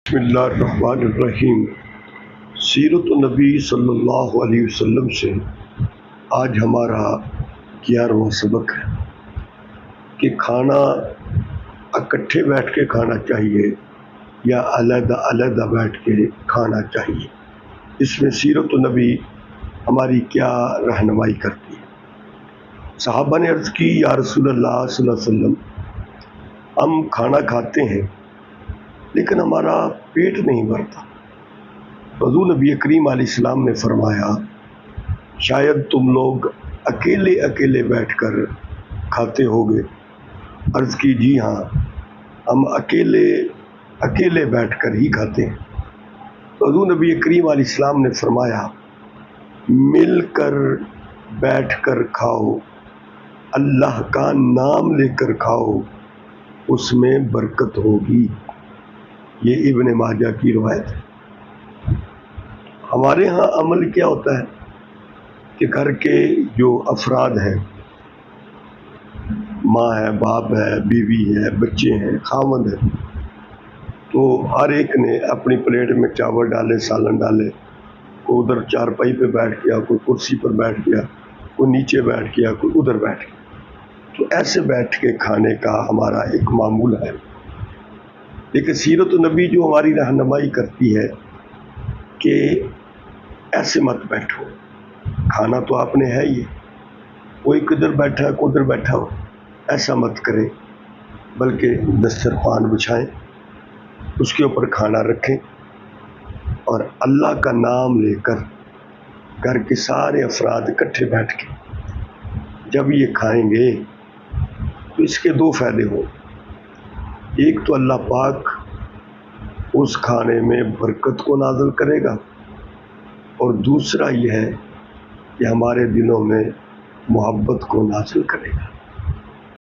بسم اللہ الرحمن الرحیم۔ سیرت النبی صلی اللہ علیہ وسلم سے آج ہمارا 11واں سبق ہے کہ کھانا اکٹھے بیٹھ کے کھانا چاہیے یا علیحدہ علیحدہ بیٹھ کے کھانا چاہیے۔ اس میں سیرت النبی ہماری کیا رہنمائی کرتی ہے؟ صحابہ نے عرض کی، یا رسول اللہ صلی اللہ علیہ وسلم، ہم کھانا کھاتے ہیں لیکن ہمارا پیٹ نہیں بھرتا۔ حضور نبی کریم علیہ السلام نے فرمایا، شاید تم لوگ اکیلے اکیلے بیٹھ کر کھاتے ہوگے۔ عرض کی، جی ہاں، ہم اکیلے اکیلے بیٹھ کر ہی کھاتے ہیں۔ حضور نبی کریم علیہ السلام نے فرمایا، مل کر بیٹھ کر کھاؤ، اللہ کا نام لے کر کھاؤ، اس میں برکت ہوگی۔ یہ ابن ماجہ کی روایت ہے۔ ہمارے ہاں عمل کیا ہوتا ہے کہ گھر کے جو افراد ہیں، ماں ہے، باپ ہے، بیوی ہے، بچے ہیں، خاوند ہے، تو ہر ایک نے اپنی پلیٹ میں چاول ڈالے، سالن ڈالے، کوئی ادھر چارپائی پہ بیٹھ گیا، کوئی کرسی پر بیٹھ گیا، کوئی نیچے بیٹھ گیا، کوئی ادھر بیٹھ گیا۔ تو ایسے بیٹھ کے کھانے کا ہمارا ایک معمول ہے۔ لیکن سیرت النبی جو ہماری رہنمائی کرتی ہے کہ ایسے مت بیٹھو، کھانا تو آپ نے ہے ہی، کوئی کدھر بیٹھا ہے کوئی ادھر بیٹھا ہو، ایسا مت کریں، بلکہ دسترخوان بچھائیں، اس کے اوپر کھانا رکھیں اور اللہ کا نام لے کر گھر کے سارے افراد اکٹھے بیٹھ کے جب یہ کھائیں گے تو اس کے دو فائدے ہوں۔ ایک تو اللہ پاک اس کھانے میں برکت کو نازل کرے گا، اور دوسرا یہ ہے کہ ہمارے دلوں میں محبت کو نازل کرے گا۔